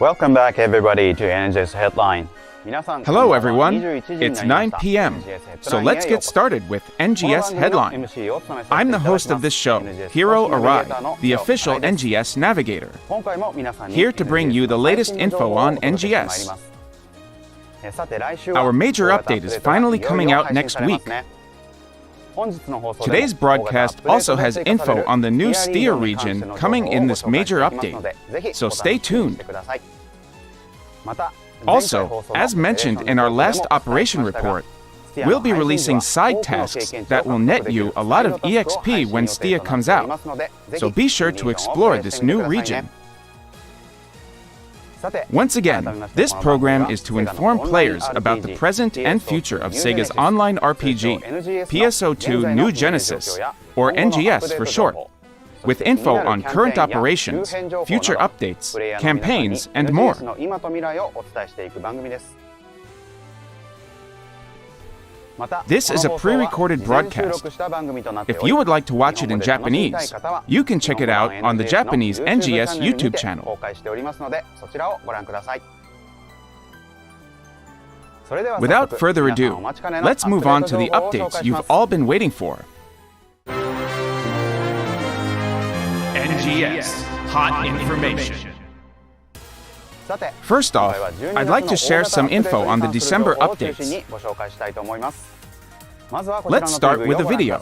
Welcome back everybody to NGS Headline. Hello everyone, it's 9 p.m., so let's get started with NGS Headline. I'm the host of this show, Hiro Arai, the official NGS navigator, here to bring you the latest info on NGS. Our major update is finally coming out next week. Today's broadcast also has info on the new Stia region coming in this major update, so stay tuned. Also, as mentioned in our last operation report, we'll be releasing side tasks that will net you a lot of EXP when Stia comes out, so be sure to explore this new region. Once again, this program is to inform players about the present and future of Sega's online RPG, PSO2 NEW GENESIS, or NGS for short, with info on current operations, future updates, campaigns, and more. This is a pre-recorded broadcast. If you would like to watch it in Japanese, you can check it out on the Japanese NGS YouTube channel. Without further ado, let's move on to the updates you've all been waiting for. NGS Hot Infomation. First off, I'd like to share some info on the December updates. Let's start with a video.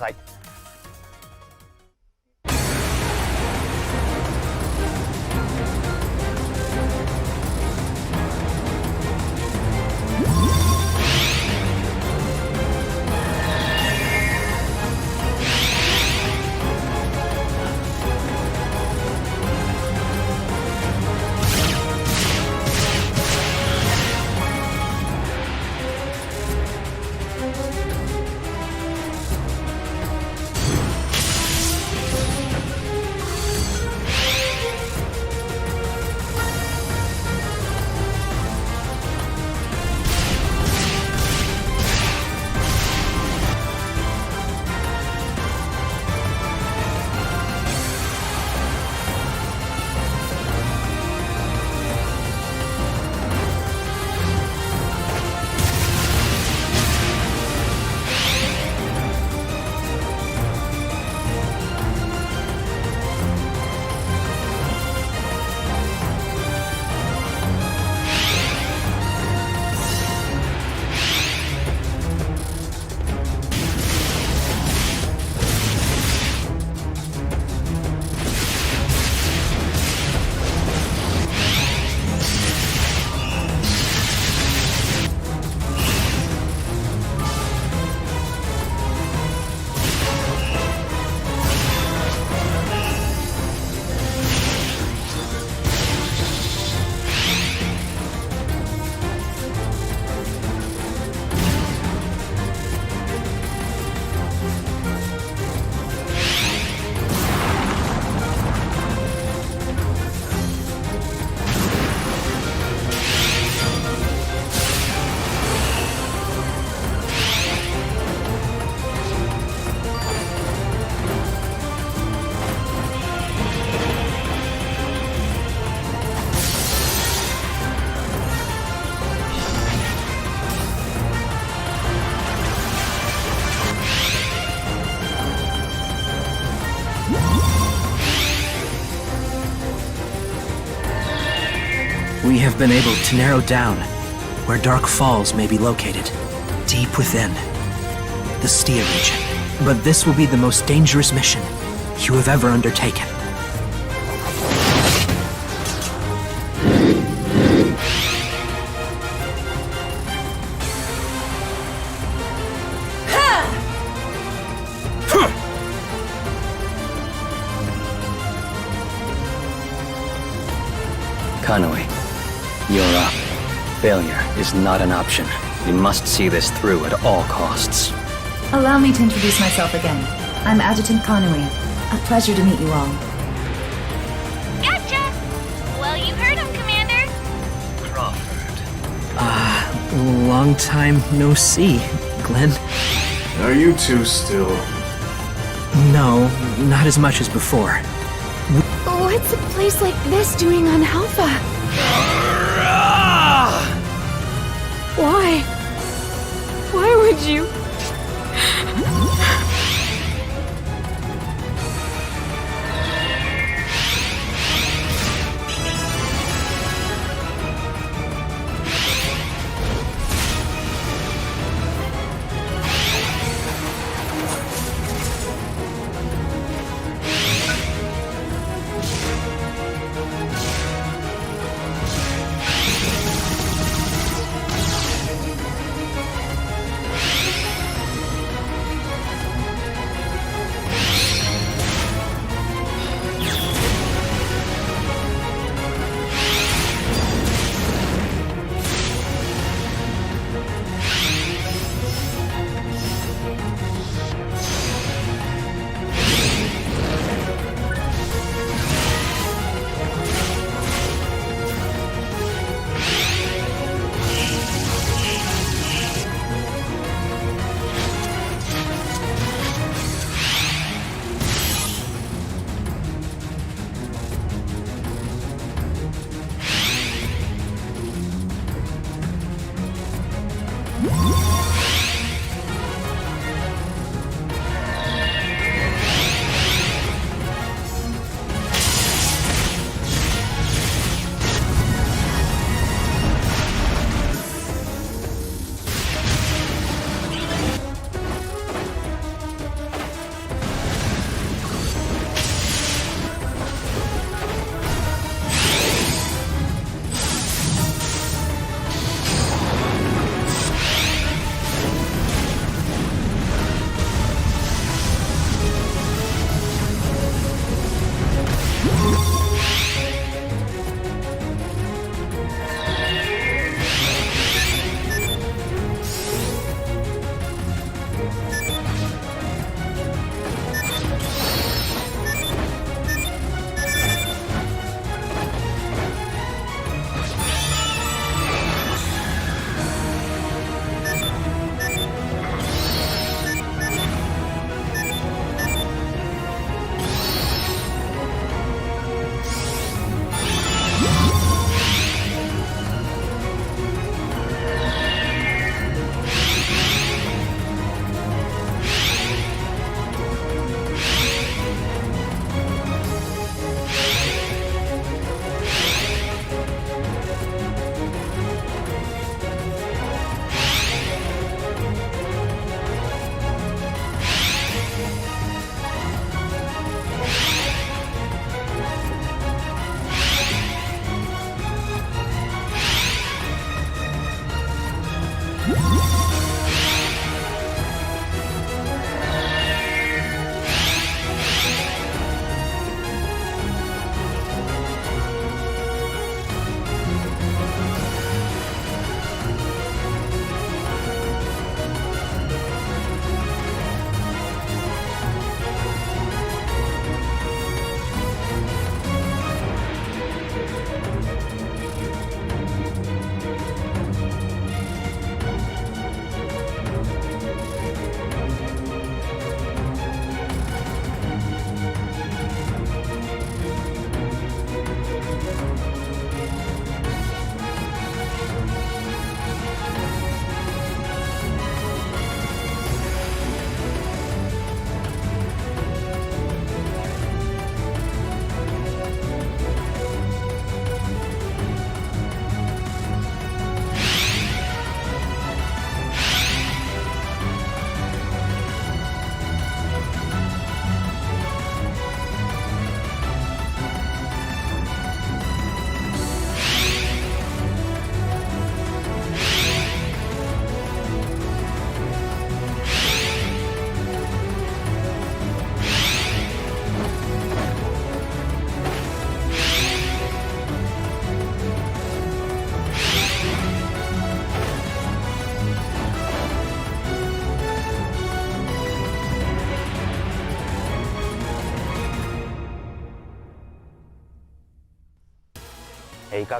We have been able to narrow down where Dark Falls may be located, deep within the Stia region. But this will be the most dangerous mission you have ever undertaken. Kanui, you're up. Failure is not an option. You must see this through at all costs. Allow me to introduce myself again. I'm Adjutant Kanui. A pleasure to meet you all. Gotcha! Well, you heard him, Commander. Crawford. Long time no see, Glenn. Are you two still? No, not as much as before. What's a place like this doing on Alpha?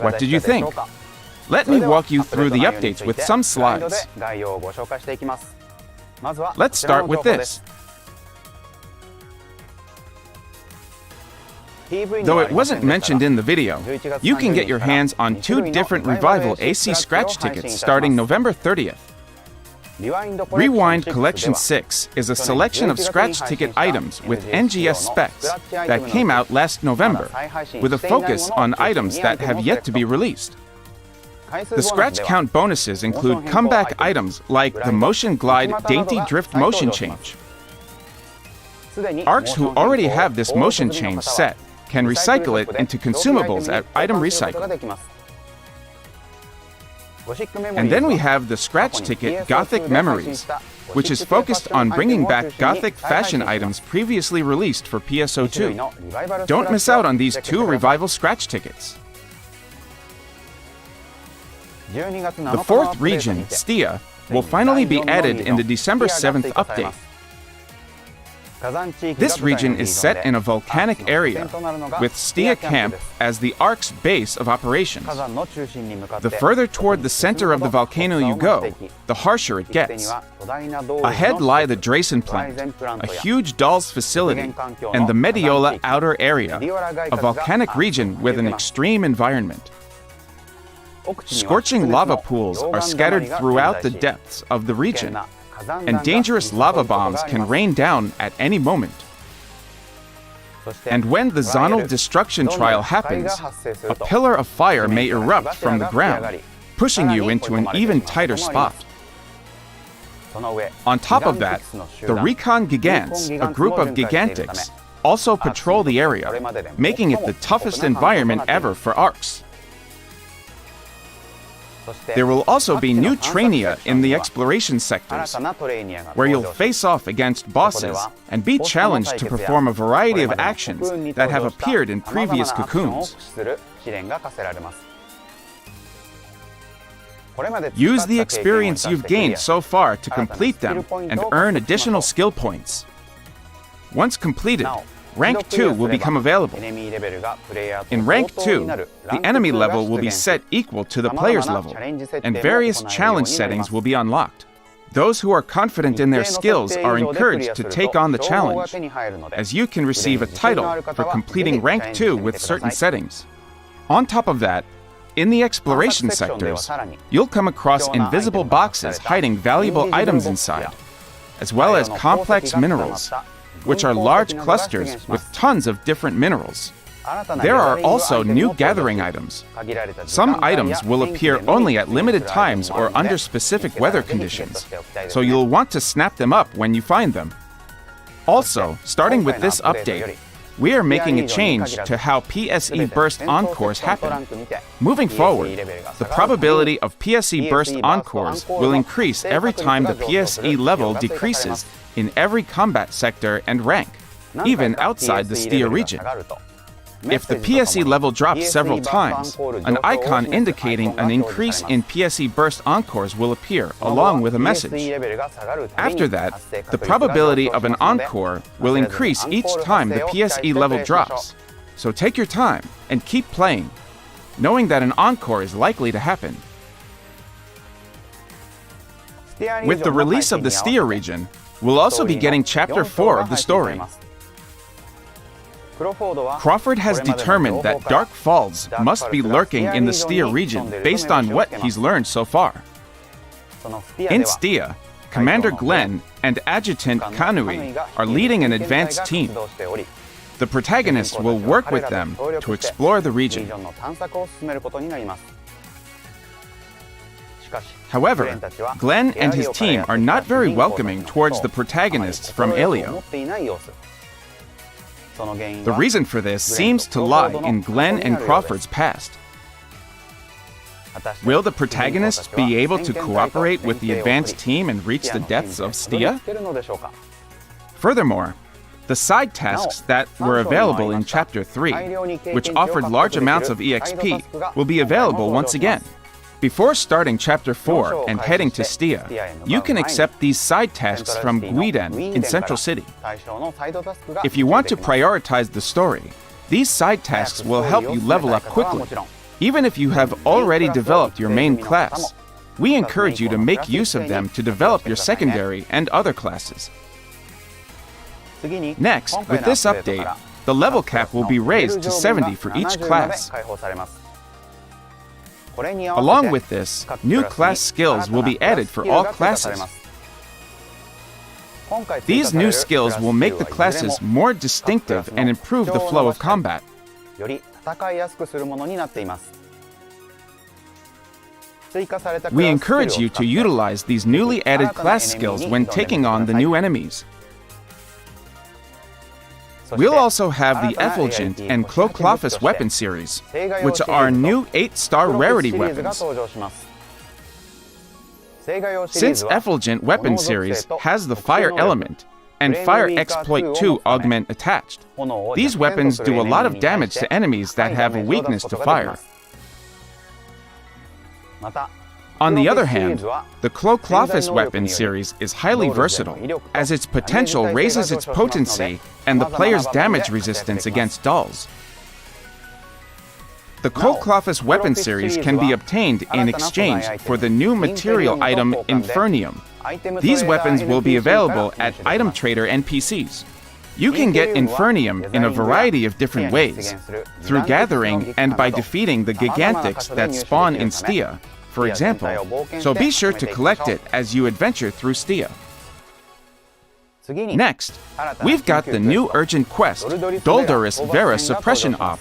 What did you think? Let me walk you through the updates with some slides. Let's start with this. Though it wasn't mentioned in the video, you can get your hands on 2 different Revival AC scratch tickets starting November 30th. Rewind Collection 6 is a selection of scratch ticket items with NGS specs that came out last November, with a focus on items that have yet to be released. The scratch count bonuses include comeback items like the Motion Glide Dainty Drift Motion Change. ARCs who already have this motion change set can recycle it into consumables at Item Recycle. And then we have the scratch ticket Gothic Memories, which is focused on bringing back Gothic fashion items previously released for PSO2. Don't miss out on these 2 Revival scratch tickets. The 4th region, Stia, will finally be added in the December 7th update. This region is set in a volcanic area, with Stia Camp as the ARC's base of operations. The further toward the center of the volcano you go, the harsher it gets. Ahead lie the Drayson plant, a huge dolls facility, and the Mediola outer area, a volcanic region with an extreme environment. Scorching lava pools are scattered throughout the depths of the region, and dangerous lava bombs can rain down at any moment. And when the zonal destruction trial happens, a pillar of fire may erupt from the ground, pushing you into an even tighter spot. On top of that, the Recon Gigants, a group of Gigantics, also patrol the area, making it the toughest environment ever for ARCs. There will also be new trainia in the exploration sectors, where you'll face off against bosses and be challenged to perform a variety of actions that have appeared in previous cocoons. Use the experience you've gained so far to complete them and earn additional skill points. Once completed, Rank 2 will become available. In Rank 2, the enemy level will be set equal to the player's level, and various challenge settings will be unlocked. Those who are confident in their skills are encouraged to take on the challenge, as you can receive a title for completing Rank 2 with certain settings. On top of that, in the exploration sectors, you'll come across invisible boxes hiding valuable items inside, as well as complex minerals, which are large clusters with tons of different minerals. There are also new gathering items. Some items will appear only at limited times or under specific weather conditions, so you'll want to snap them up when you find them. Also, starting with this update, we are making a change to how PSE burst encores happen. Moving forward, the probability of PSE burst encores will increase every time the PSE level decreases in every combat sector and rank, even outside the Stia region. If the PSE level drops several times, an icon indicating an increase in PSE burst encores will appear, along with a message. After that, the probability of an encore will increase each time the PSE level drops. So take your time and keep playing, knowing that an encore is likely to happen. With the release of the Stia region, we'll also be getting Chapter 4 of the story. Crawford has determined that Dark Falls must be lurking in the Stia region based on what he's learned so far. In Stia, Commander Glenn and Adjutant Kanui are leading an advanced team. The protagonist will work with them to explore the region. However, Glenn and his team are not very welcoming towards the protagonists from Elio. The reason for this seems to lie in Glenn and Crawford's past. Will the protagonists be able to cooperate with the advanced team and reach the depths of Stia? Furthermore, the side tasks that were available in Chapter 3, which offered large amounts of EXP, will be available once again. Before starting Chapter 4 and heading to Stia, you can accept these side tasks from Guiden in Central City. If you want to prioritize the story, these side tasks will help you level up quickly. Even if you have already developed your main class, we encourage you to make use of them to develop your secondary and other classes. Next, with this update, the level cap will be raised to 70 for each class. Along with this, new class skills will be added for all classes. These new skills will make the classes more distinctive and improve the flow of combat. We encourage you to utilize these newly added class skills when taking on the new enemies. We'll also have the Effulgent and Cloclophus weapon series, which are new 8-star rarity weapons. Since Effulgent weapon series has the fire element and fire exploit 2 augment attached, these weapons do a lot of damage to enemies that have a weakness to fire. On the other hand, the Cloclophus weapon series is highly versatile, as its potential raises its potency and the player's damage resistance against dulls. The Cloclophus weapon series can be obtained in exchange for the new material item Infernium. These weapons will be available at Item Trader NPCs. You can get Infernium in a variety of different ways, through gathering and by defeating the Gigantics that spawn in Stia, for example, so be sure to collect it as you adventure through Stia. Next, we've got the new urgent quest, Doldurus Vera Suppression Op.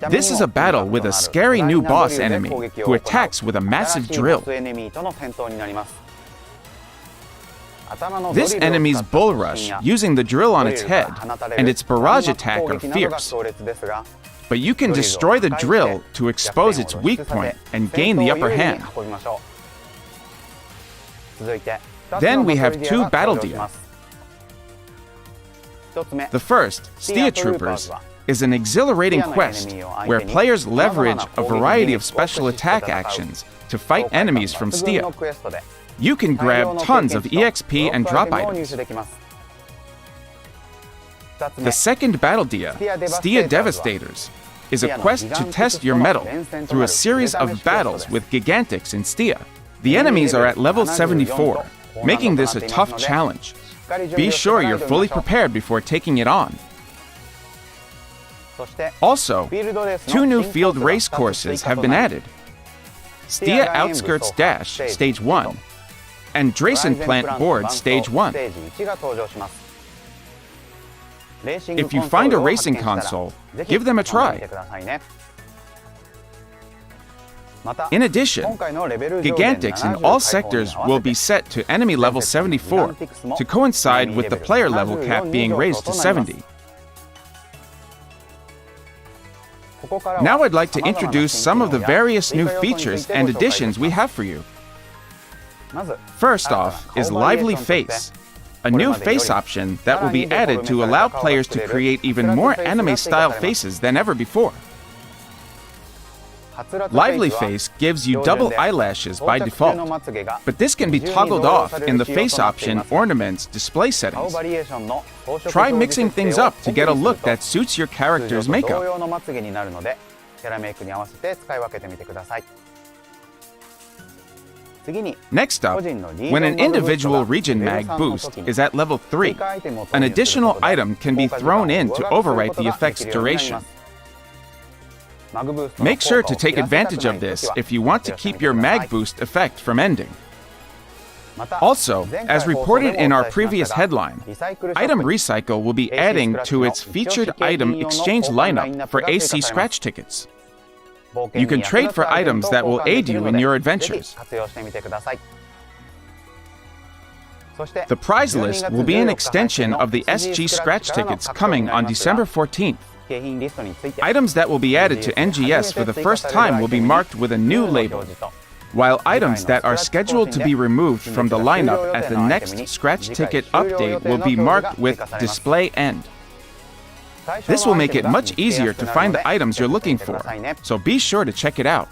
This is a battle with a scary new boss enemy who attacks with a massive drill. This enemy's bull rush, using the drill on its head, and its barrage attack are fierce. But you can destroy the drill to expose its weak point and gain the upper hand. Then we have 2 Battledia. The first, Stia Troopers, is an exhilarating quest where players leverage a variety of special attack actions to fight enemies from Stia. You can grab tons of EXP and drop items. The second Battledia, Stia Devastators, is a quest to test your mettle through a series of battles with Gigantics in Stia. The enemies are at level 74, making this a tough challenge. Be sure you're fully prepared before taking it on. Also, 2 new field race courses have been added. Stia Outskirts Dash, Stage 1, and Drason Plant Board, Stage 1. If you find a racing console, give them a try. In addition, Gigantics in all sectors will be set to enemy level 74 to coincide with the player level cap being raised to 70. Now I'd like to introduce some of the various new features and additions we have for you. First off is Lively Face, a new face option that will be added to allow players to create even more anime-style faces than ever before. Lively Face gives you double eyelashes by default, but this can be toggled off in the face option Ornaments display settings. Try mixing things up to get a look that suits your character's makeup. Next up, when an individual region mag boost is at level 3, an additional item can be thrown in to overwrite the effect's duration. Make sure to take advantage of this if you want to keep your mag boost effect from ending. Also, as reported in our previous headline, Item Recycle will be adding to its featured item exchange lineup for AC scratch tickets. You can trade for items that will aid you in your adventures. The prize list will be an extension of the SG scratch tickets coming on December 14th. Items that will be added to NGS for the first time will be marked with a new label, while items that are scheduled to be removed from the lineup at the next scratch ticket update will be marked with Display End. This will make it much easier to find the items you're looking for, so be sure to check it out.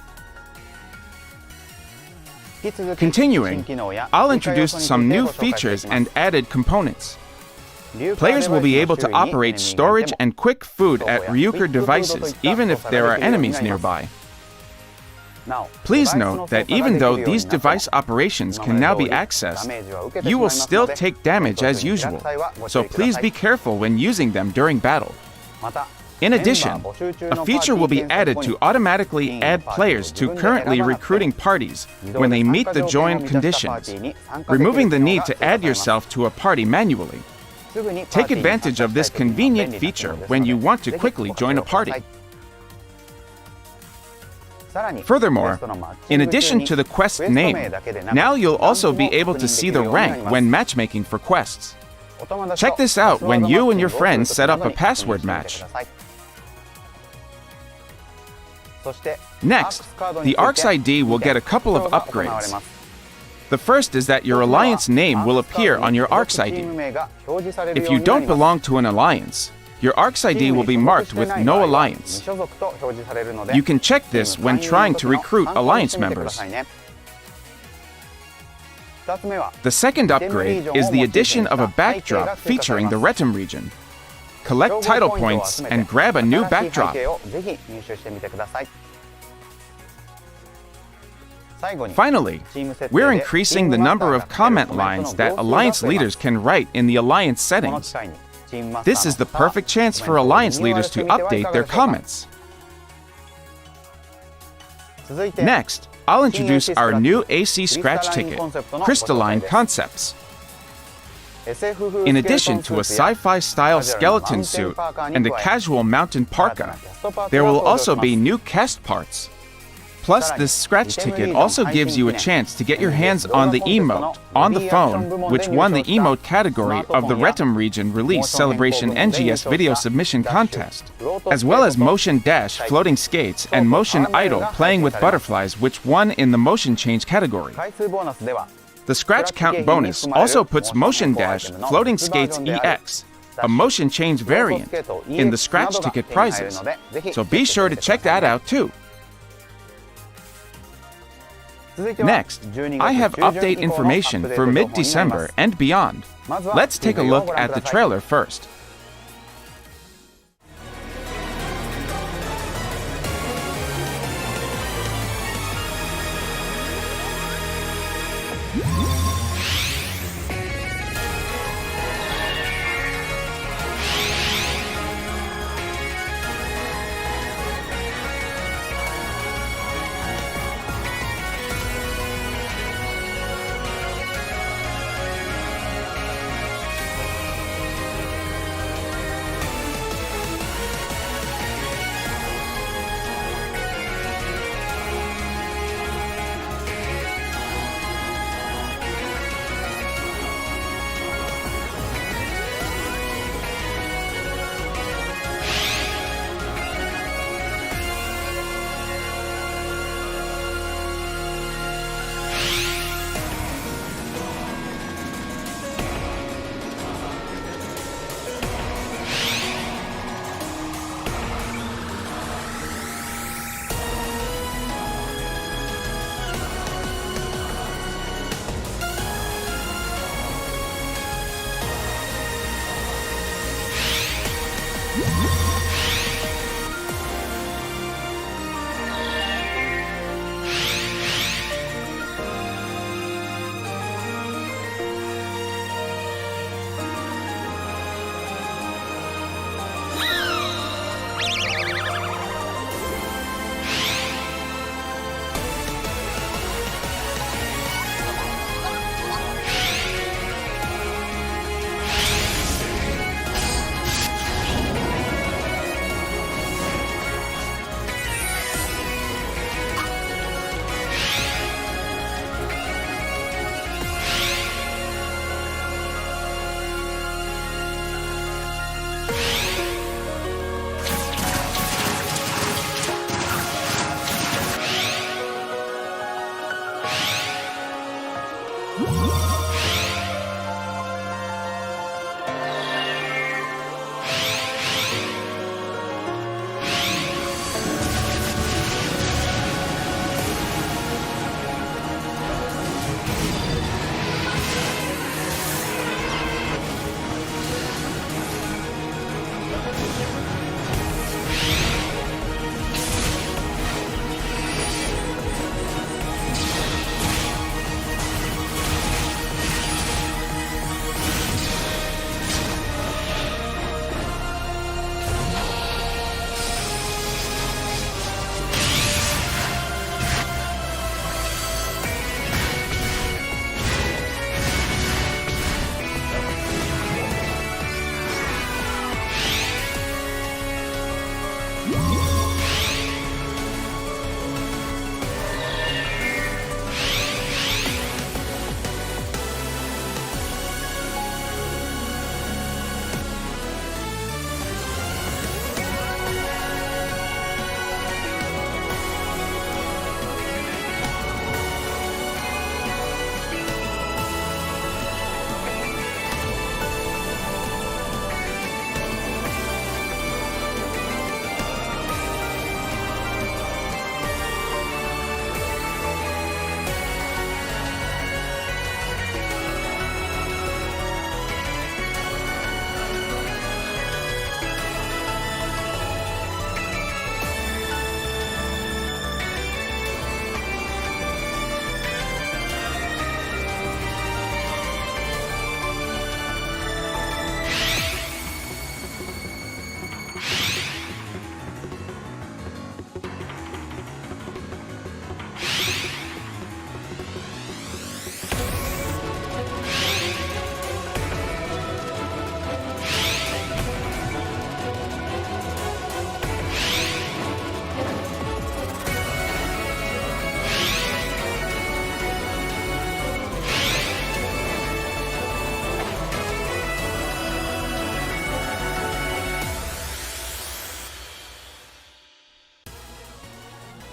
Continuing, I'll introduce some new features and added components. Players will be able to operate storage and quick food at Ryuker devices, even if there are enemies nearby. Please note that even though these device operations can now be accessed, you will still take damage as usual, so please be careful when using them during battle. In addition, a feature will be added to automatically add players to currently recruiting parties when they meet the join conditions, removing the need to add yourself to a party manually. Take advantage of this convenient feature when you want to quickly join a party. Furthermore, in addition to the quest name, now you'll also be able to see the rank when matchmaking for quests. Check this out when you and your friends set up a password match. Next, the ARC's ID will get a couple of upgrades. The first is that your alliance name will appear on your ARC's ID. If you don't belong to an alliance, your ARC's ID will be marked with No Alliance. You can check this when trying to recruit alliance members. The second upgrade is the addition of a backdrop featuring the Retum region. Collect title points and grab a new backdrop. Finally, we're increasing the number of comment lines that Alliance leaders can write in the Alliance settings. This is the perfect chance for Alliance leaders to update their comments. Next, I'll introduce our new AC scratch ticket, Crystalline Concepts. In addition to a sci-fi style skeleton suit and a casual mountain parka, there will also be new cast parts. Plus, this scratch ticket also gives you a chance to get your hands on the emote on the phone, which won the emote category of the Retum region release Celebration NGS Video Submission Contest, as well as Motion Dash Floating Skates and Motion Idol Playing with Butterflies, which won in the Motion Change category. The scratch count bonus also puts Motion Dash Floating Skates EX, a motion change variant, in the scratch ticket prizes, so be sure to check that out too. Next, I have update information for mid-December and beyond. Let's take a look at the trailer first.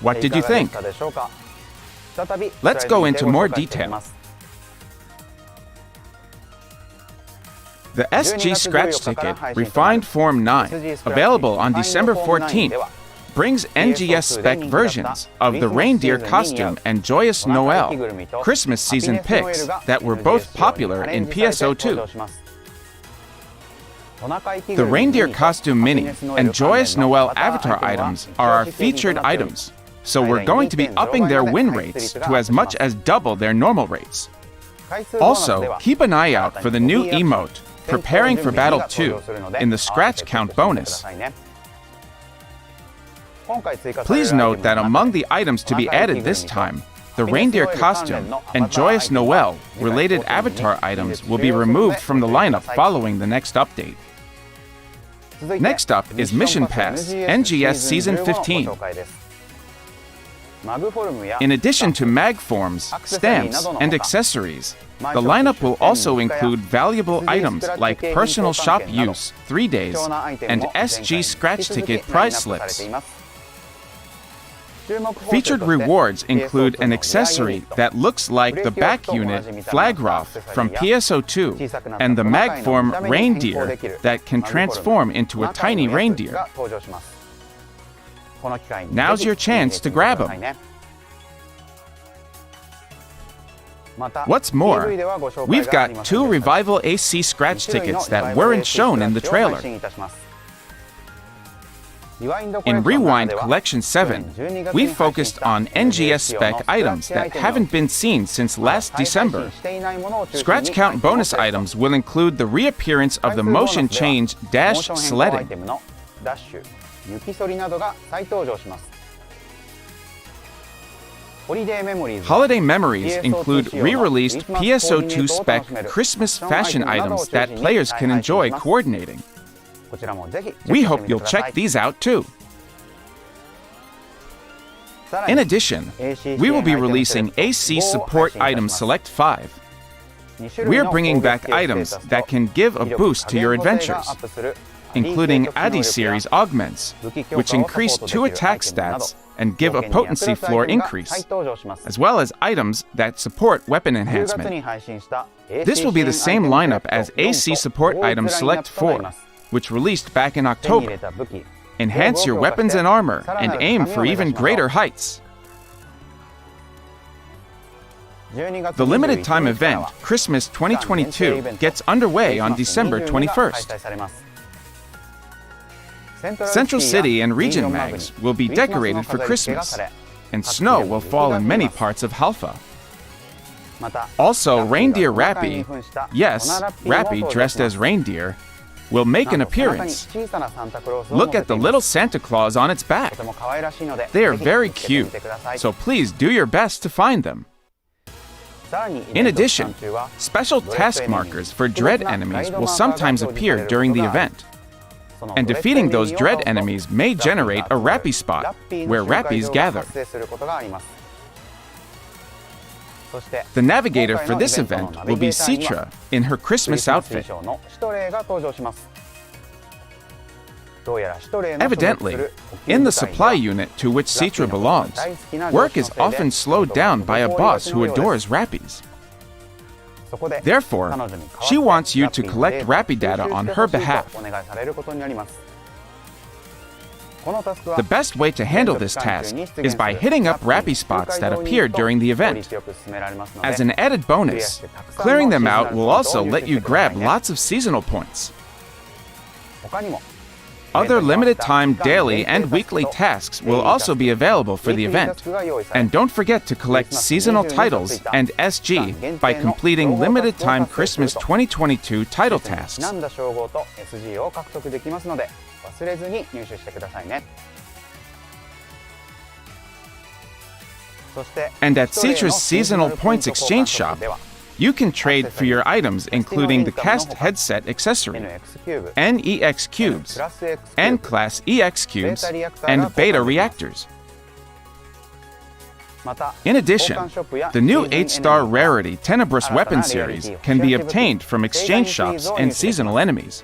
What did you think? Let's go into more detail. The SG Scratch Ticket Refined Form 9, available on December 14th, brings NGS spec versions of the reindeer costume and Joyous Noel Christmas season picks that were both popular in PSO2. The reindeer costume mini and Joyous Noel avatar items are our featured items, so we're going to be upping their win rates to as much as double their normal rates. Also, keep an eye out for the new emote, Preparing for Battle 2, in the Scratch Count bonus. Please note that among the items to be added this time, the reindeer costume and Joyous Noel related avatar items will be removed from the lineup following the next update. Next up is Mission Pass NGS Season 15. In addition to mag forms, stamps, and accessories, the lineup will also include valuable items like personal shop use 3 days and SG Scratch Ticket prize slips. Featured rewards include an accessory that looks like the back unit Flagroth from PSO2 and the Magform reindeer that can transform into a tiny reindeer. Now's your chance to grab them. What's more, we've got 2 Revival AC Scratch tickets that weren't shown in the trailer. In Rewind Collection 7, we focused on NGS spec items that haven't been seen since last December. Scratch Count bonus items will include the reappearance of the motion change dash sledding. Holiday memories include re-released PSO2 spec Christmas fashion items that players can enjoy coordinating. We hope you'll check these out too. In addition, we will be releasing AC Support Item Select 5. We're bringing back items that can give a boost to your adventures, including Adi series augments, which increase 2 attack stats and give a potency floor increase, as well as items that support weapon enhancement. This will be the same lineup as AC Support Item Select 4, which released back in October. Enhance your weapons and armor and aim for even greater heights. The limited time event, Christmas 2022, gets underway on December 21st. Central City and region mags will be decorated for Christmas, and snow will fall in many parts of Halpha. Also, Reindeer Rappy, yes, Rappy dressed as reindeer, will make an appearance. Look at the little Santa Claus on its back. They are very cute, so please do your best to find them. In addition, special task markers for dread enemies will sometimes appear during the event. And defeating those dread enemies may generate a Rappy spot, where Rappies gather. The navigator for this event will be Citra in her Christmas outfit. Evidently, in the supply unit to which Citra belongs, work is often slowed down by a boss who adores Rappies. Therefore, she wants you to collect Rappy data on her behalf. The best way to handle this task is by hitting up Rappy spots that appear during the event. As an added bonus, clearing them out will also let you grab lots of seasonal points. Other limited-time daily and weekly tasks will also be available for the event. And don't forget to collect seasonal titles and SG by completing limited-time Christmas 2022 title tasks. And at Citra's Seasonal Points Exchange Shop, you can trade for your items including the cast headset accessory, NEX cubes, N-class EX cubes, and beta reactors. In addition, the new 8-star rarity Tenebrous weapon series can be obtained from exchange shops and seasonal enemies.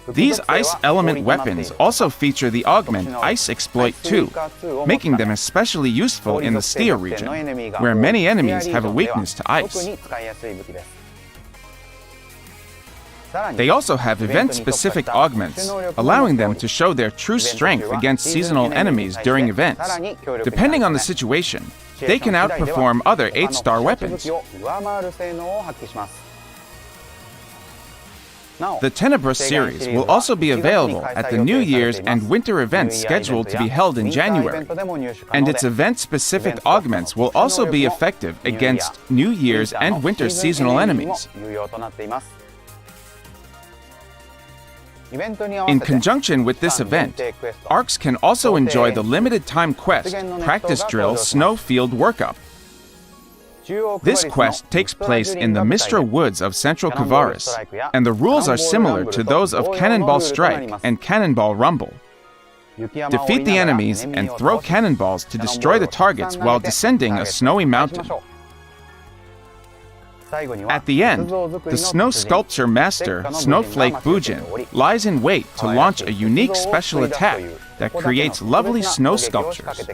These ice element weapons also feature the augment Ice Exploit 2, making them especially useful in the Stia region, where many enemies have a weakness to ice. They also have event-specific augments, allowing them to show their true strength against seasonal enemies during events. Depending on the situation, they can outperform other 8-star weapons. The Tenebrous series will also be available at the New Year's and winter events scheduled to be held in January, and its event-specific augments will also be effective against New Year's and winter seasonal enemies. In conjunction with this event, ARCs can also enjoy the limited-time quest Practice Drill Snowfield Workup. This quest takes place in the Mistra Woods of Central Kavaris, and the rules are similar to those of Cannonball Strike and Cannonball Rumble. Defeat the enemies and throw cannonballs to destroy the targets while descending a snowy mountain. At the end, the Snow Sculpture Master, Snowflake Bujin, lies in wait to launch a unique special attack that creates lovely snow sculptures.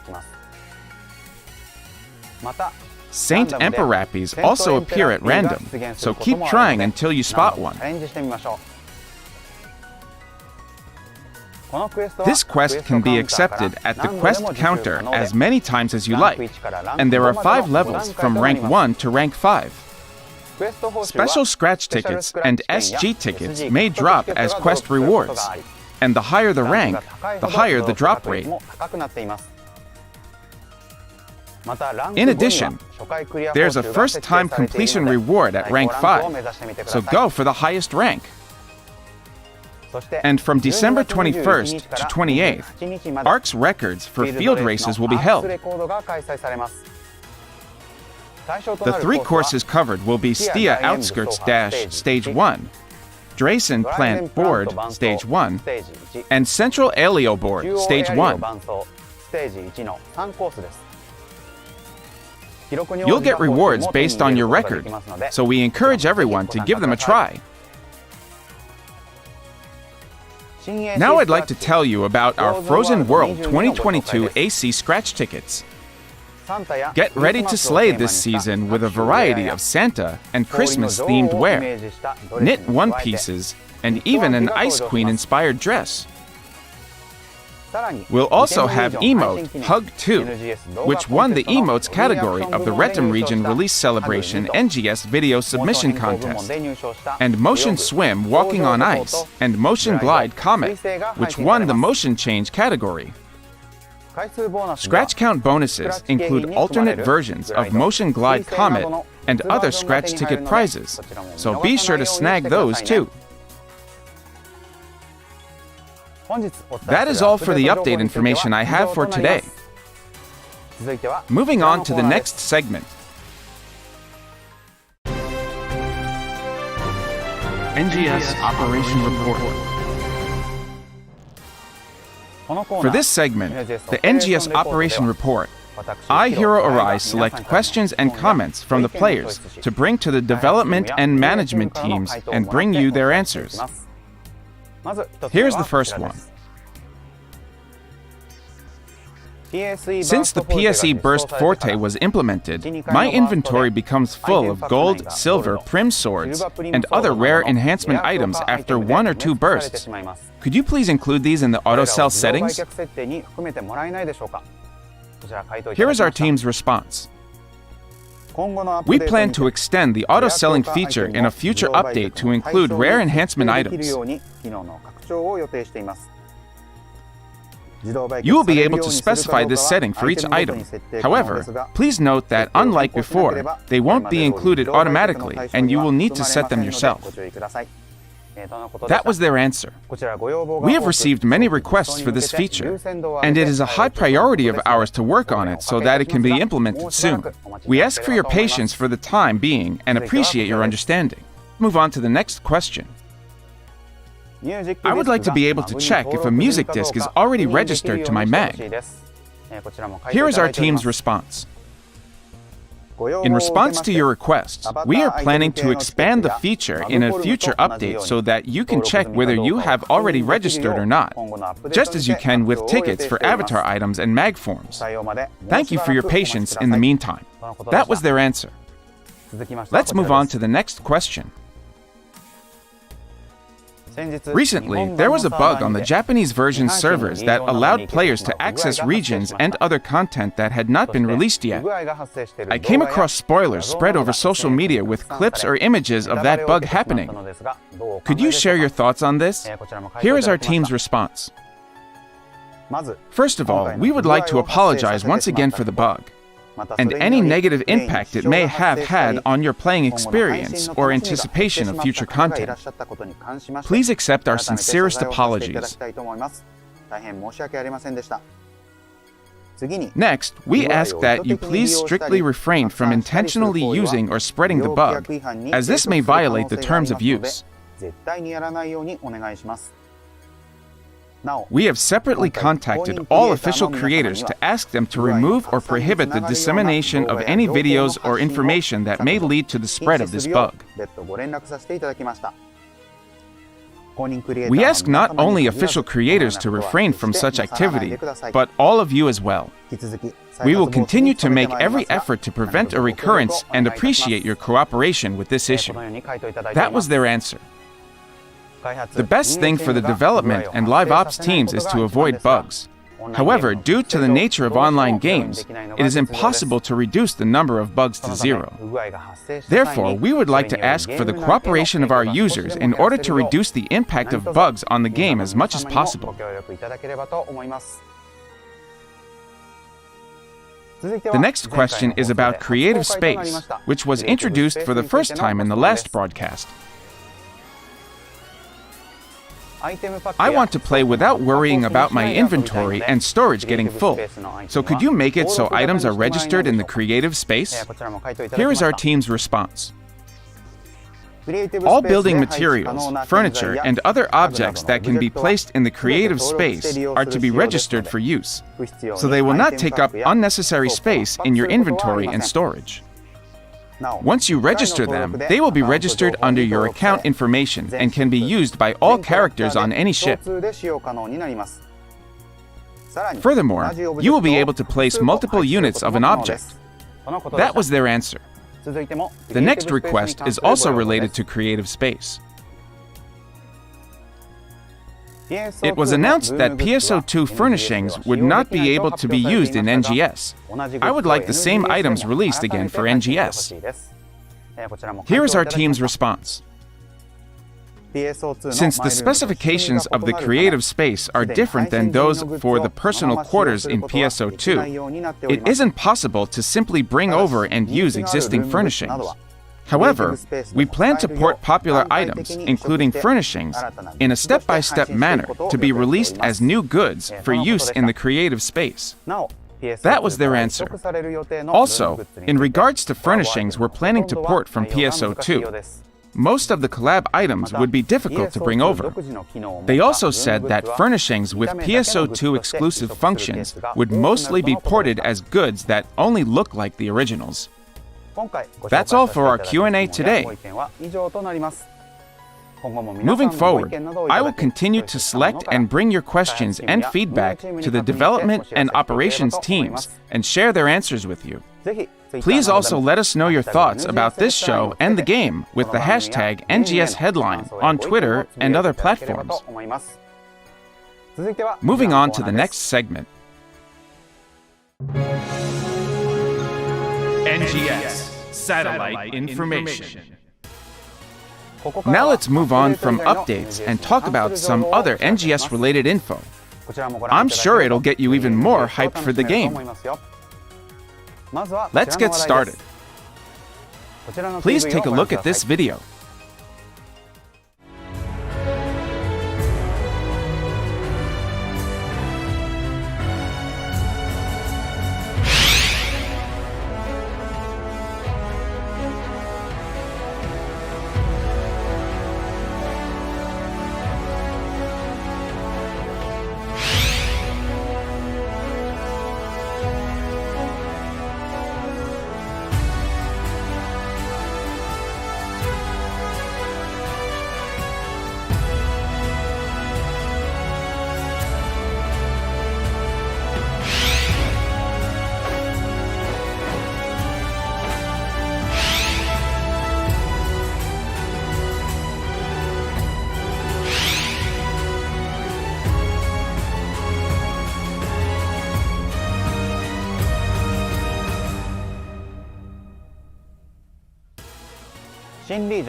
Saint Emperor Rappies also appear at random, so keep trying until you spot one. This quest can be accepted at the quest counter as many times as you like, and there are 5 levels from rank 1 to rank 5. Special scratch tickets and SG tickets may drop as quest rewards, and the higher the rank, the higher the drop rate. In addition, there's a first-time completion reward at rank 5, so go for the highest rank. And from December 21st to 28th, ARC's records for field races will be held. The 3 courses covered will be Stia Outskirts Dash Stage 1, Drayson Plant Board Stage 1, and Central Aleo Board Stage 1. You'll get rewards based on your record, so we encourage everyone to give them a try. Now I'd like to tell you about our Frozen World 2022 AC scratch tickets. Get ready to slay this season with a variety of Santa and Christmas-themed wear, knit one pieces, and even an Ice Queen-inspired dress. We'll also have Emote Hug 2, which won the Emotes category of the Retum Region Release Celebration NGS Video Submission Contest, and Motion Swim Walking on Ice and Motion Glide Comet, which won the Motion Change category. Scratch count bonuses include alternate versions of Motion Glide Comet and other scratch ticket prizes, so be sure to snag those too. That is all for the update information I have for today. Moving on to the next segment. NGS Operation Report. For this segment, the NGS Operation Report, I, Hiro Arai, select questions and comments from the players to bring to the development and management teams and bring you their answers. Here's the first one. Since the PSE Burst Forte was implemented, my inventory becomes full of gold, silver, prim swords, and other rare enhancement items after 1 or 2 bursts. Could you please include these in the auto-sell settings? Here is our team's response. We plan to extend the auto-selling feature in a future update to include rare enhancement items. You will be able to specify this setting for each item. However, please note that unlike before, they won't be included automatically and you will need to set them yourself. That was their answer. We have received many requests for this feature, and it is a high priority of ours to work on it so that it can be implemented soon. We ask for your patience for the time being and appreciate your understanding. Move on to the next question. I would like to be able to check if a music disc is already registered to my mag. Here is our team's response. In response to your request, we are planning to expand the feature in a future update so that you can check whether you have already registered or not, just as you can with tickets for avatar items and mag forms. Thank you for your patience in the meantime. That was their answer. Let's move on to the next question. Recently, there was a bug on the Japanese version servers that allowed players to access regions and other content that had not been released yet. I came across spoilers spread over social media with clips or images of that bug happening. Could you share your thoughts on this? Here is our team's response. First of all, we would like to apologize once again for the bug, and any negative impact it may have had on your playing experience or anticipation of future content. Please accept our sincerest apologies. Next, we ask that you please strictly refrain from intentionally using or spreading the bug, as this may violate the terms of use. We have separately contacted all official creators to ask them to remove or prohibit the dissemination of any videos or information that may lead to the spread of this bug. We ask not only official creators to refrain from such activity, but all of you as well. We will continue to make every effort to prevent a recurrence and appreciate your cooperation with this issue. That was their answer. The best thing for the development and live ops teams is to avoid bugs. However, due to the nature of online games, it is impossible to reduce the number of bugs to 0. Therefore, we would like to ask for the cooperation of our users in order to reduce the impact of bugs on the game as much as possible. The next question is about Creative Space, which was introduced for the first time in the last broadcast. I want to play without worrying about my inventory and storage getting full. So could you make it so items are registered in the creative space? Here is our team's response. All building materials, furniture, and other objects that can be placed in the creative space are to be registered for use, so they will not take up unnecessary space in your inventory and storage. Once you register them, they will be registered under your account information and can be used by all characters on any ship. Furthermore, you will be able to place multiple units of an object. That was their answer. The next request is also related to creative space. It was announced that PSO2 furnishings would not be able to be used in NGS. I would like the same items released again for NGS. Here is our team's response. Since the specifications of the creative space are different than those for the personal quarters in PSO2, it isn't possible to simply bring over and use existing furnishings. However, we plan to port popular items, including furnishings, in a step-by-step manner to be released as new goods for use in the creative space. That was their answer. Also, in regards to furnishings we're planning to port from PSO2, most of the collab items would be difficult to bring over. They also said that furnishings with PSO2 exclusive functions would mostly be ported as goods that only look like the originals. That's all for our Q&A today. Moving forward, I will continue to select and bring your questions and feedback to the development and operations teams and share their answers with you. Please also let us know your thoughts about this show and the game with the hashtag NGS Headline on Twitter and other platforms. Moving on to the next segment. NGS Satellite Information. Now let's move on from updates and talk about some other NGS-related info. I'm sure it'll get you even more hyped for the game. Let's get started. Please take a look at this video.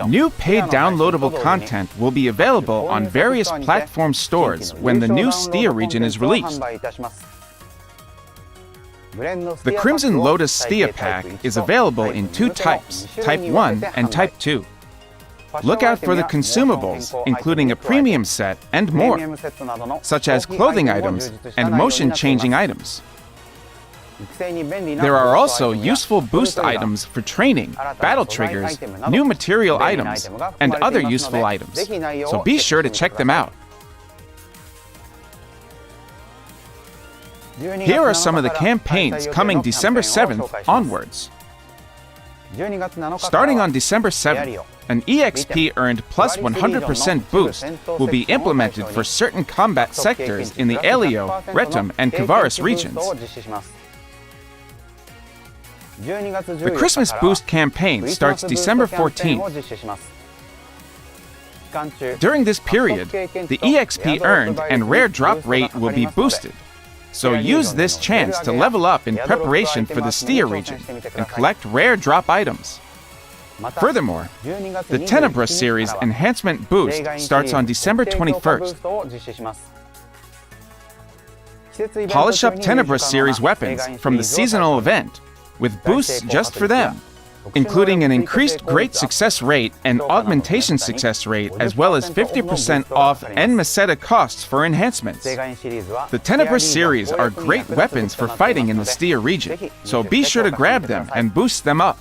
New paid downloadable content will be available on various platform stores when the new Stia region is released. The Crimson Lotus Stia pack is available in two types, Type 1 and Type 2. Look out for the consumables, including a premium set and more, such as clothing items and motion-changing items. There are also useful boost items for training, battle triggers, new material items, and other useful items, so be sure to check them out. Here are some of the campaigns coming December 7th onwards. Starting on December 7th, an EXP earned plus 100% boost will be implemented for certain combat sectors in the Elio, Retum, and Kavaris regions. The Christmas Boost campaign starts December 14th. During this period, the EXP earned and rare drop rate will be boosted, so use this chance to level up in preparation for the Stia region and collect rare drop items. Furthermore, the Tenebra series enhancement boost starts on December 21st. Polish up Tenebra series weapons from the seasonal event with boosts just for them, including an increased great success rate and augmentation success rate, as well as 50% off and Meseta costs for enhancements. The Tenebra series are great weapons for fighting in the Stia region, so be sure to grab them and boost them up.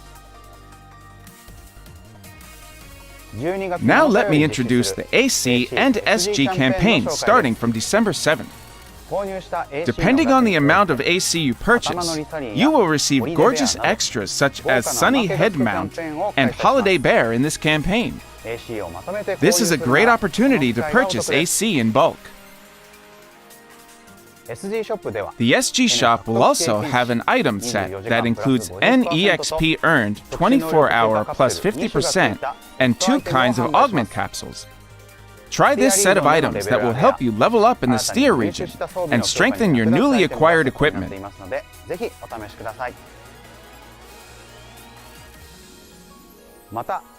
Now let me introduce the AC and SG campaigns starting from December 7th. Depending on the amount of AC you purchase, you will receive gorgeous extras such as Sunny Head Mount and Holiday Bear in this campaign. This is a great opportunity to purchase AC in bulk. The SG shop will also have an item set that includes NEXP earned 24-hour plus 50% and 2 kinds of augment capsules. Try this set of items that will help you level up in the Stia region and strengthen your newly acquired equipment.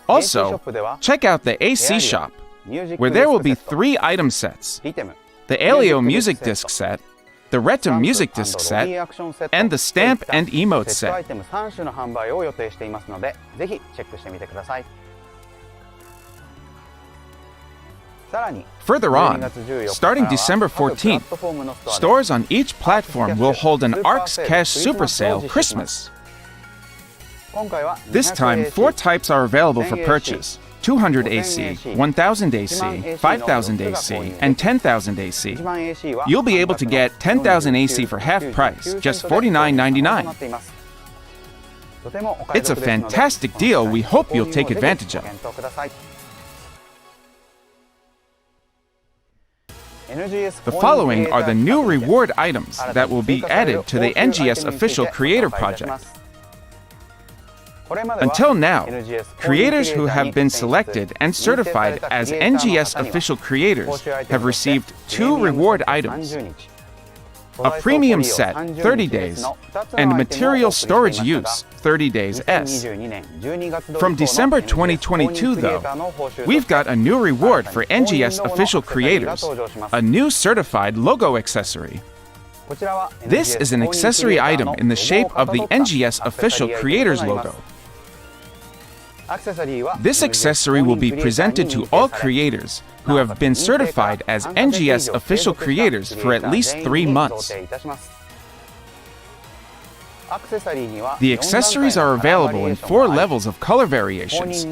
Also, check out the AC shop, where there will be 3 item sets: the Alio music disc set, the Retum music disc set, and the stamp and emote set. Further on, starting December 14th, stores on each platform will hold an ARX Cash Super Sale Christmas. This time, 4 types are available for purchase: 200 AC, 1000 AC, 5000 AC, and 10,000 AC. You'll be able to get 10,000 AC for half price, just $49.99. It's a fantastic deal we hope you'll take advantage of. The following are the new reward items that will be added to the NGS Official Creator Project. Until now, creators who have been selected and certified as NGS Official Creators have received 2 reward items: a premium set, 30 days, and material storage use, 30 days S. From December 2022, though, we've got a new reward for NGS Official Creators, a new certified logo accessory. This is an accessory item in the shape of the NGS Official Creators logo. This accessory will be presented to all creators who have been certified as NGS Official Creators for at least 3 months. The accessories are available in 4 levels of color variations,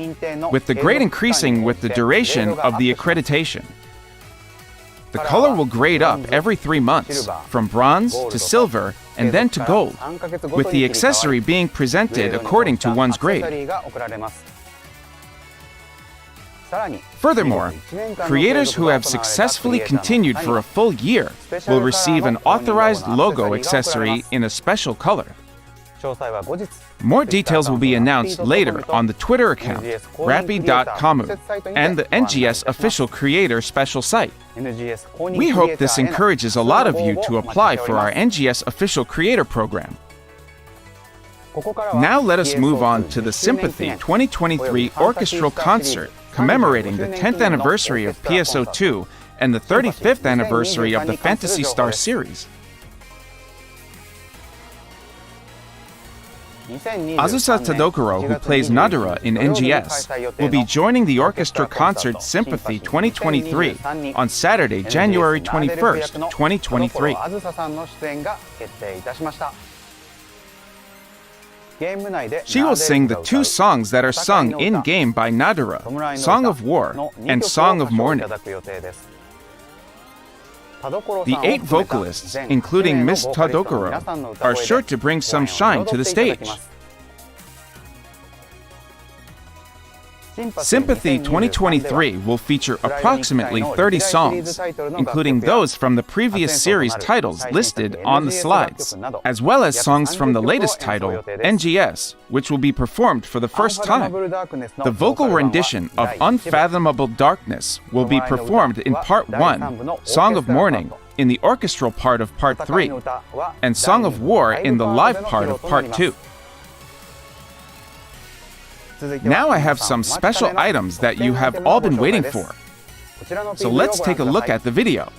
with the grade increasing with the duration of the accreditation. The color will grade up every 3 months, from bronze to silver and then to gold, with the accessory being presented according to one's grade. Furthermore, creators who have successfully continued for a full year will receive an authorized logo accessory in a special color. More details will be announced later on the Twitter account, rappy.comu, and the NGS Official Creator special site. We hope this encourages a lot of you to apply for our NGS Official Creator program. Now let us move on to the Sympathy 2023 Orchestral Concert, commemorating the 10th anniversary of PSO2 and the 35th anniversary of the Phantasy Star series. Azusa Tadokuro, who plays Nadara in NGS, will be joining the orchestra concert Sympathy 2023 on Saturday, January 21st, 2023. She will sing the 2 songs that are sung in-game by Nadara, Song of War and Song of Mourning. The 8 vocalists, including Miss Tadokuro, are sure to bring some shine to the stage. Sympathy 2023 will feature approximately 30 songs, including those from the previous series titles listed on the slides, as well as songs from the latest title, NGS, which will be performed for the first time. The vocal rendition of Unfathomable Darkness will be performed in Part 1, Song of Mourning, in the orchestral part of Part 3, and Song of War in the live part of Part 2. Now I have some special items that you have all been waiting for. So let's take a look at the video.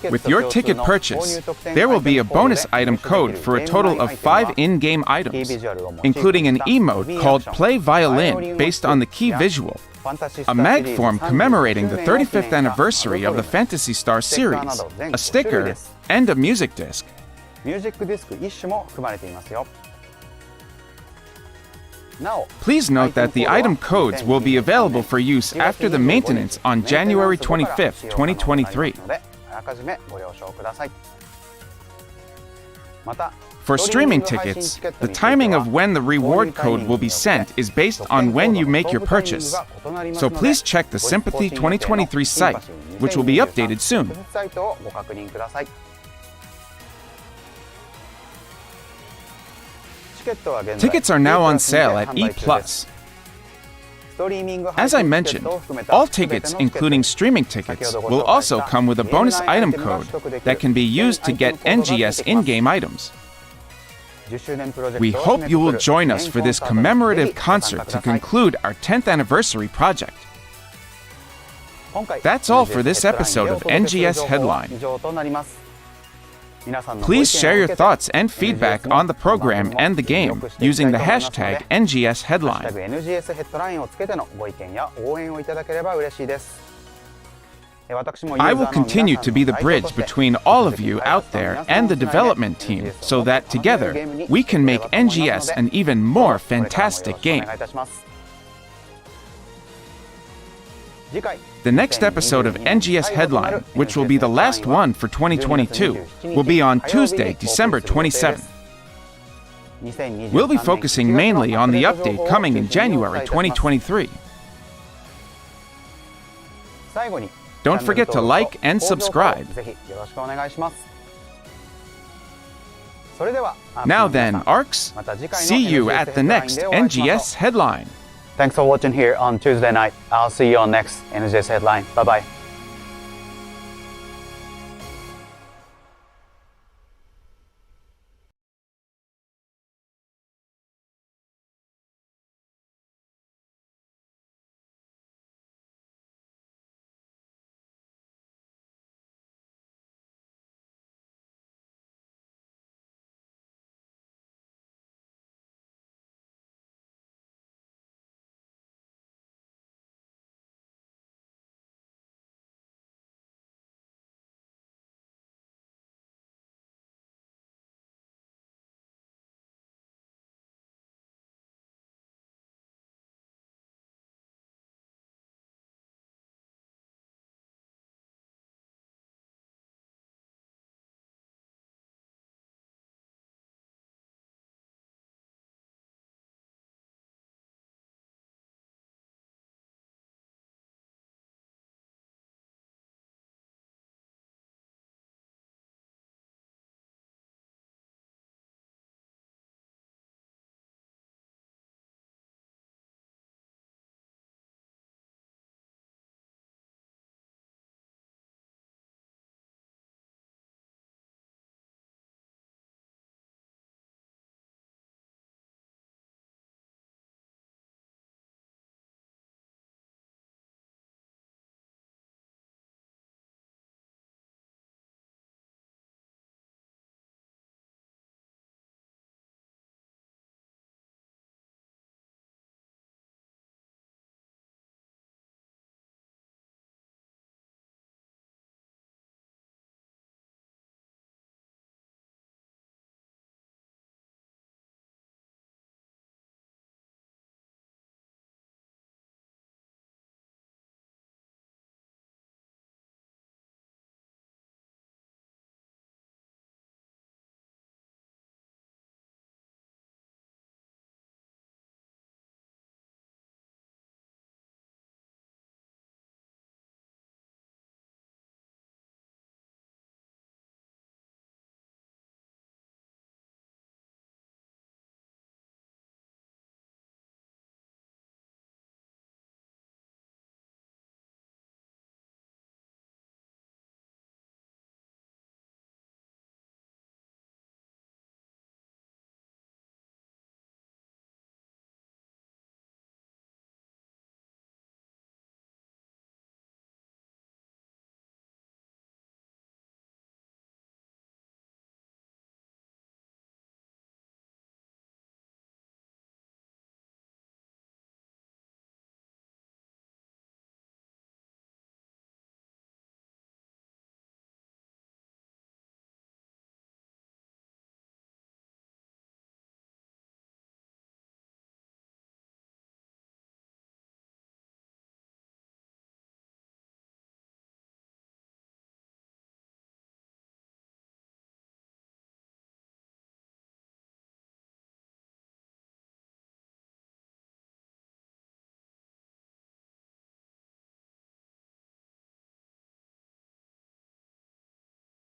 With your ticket purchase, there will be a bonus item code for a total of 5 in-game items, including an emote called Play Violin based on the key visual, a mag form commemorating the 35th anniversary of the Phantasy Star series, a sticker, and a music disc. Please note that the item codes will be available for use after the maintenance on January 25th, 2023. For streaming tickets, the timing of when the reward code will be sent is based on when you make your purchase, so please check the Sympathy 2023 site, which will be updated soon. Tickets are now on sale at E+. As I mentioned, all tickets, including streaming tickets, will also come with a bonus item code that can be used to get NGS in-game items. We hope you will join us for this commemorative concert to conclude our 10th anniversary project. That's all for this episode of NGS Headline. Please share your thoughts and feedback on the program and the game using the hashtag NGS Headline. I will continue to be the bridge between all of you out there and the development team so that together we can make NGS an even more fantastic game. The next episode of NGS Headline, which will be the last one for 2022, will be on Tuesday, December 27th. We'll be focusing mainly on the update coming in January 2023. Don't forget to like and subscribe. Now then, ARCs, see you at the next NGS Headline. Thanks for watching here on Tuesday night. I'll see you on next NGS Headline. Bye-bye.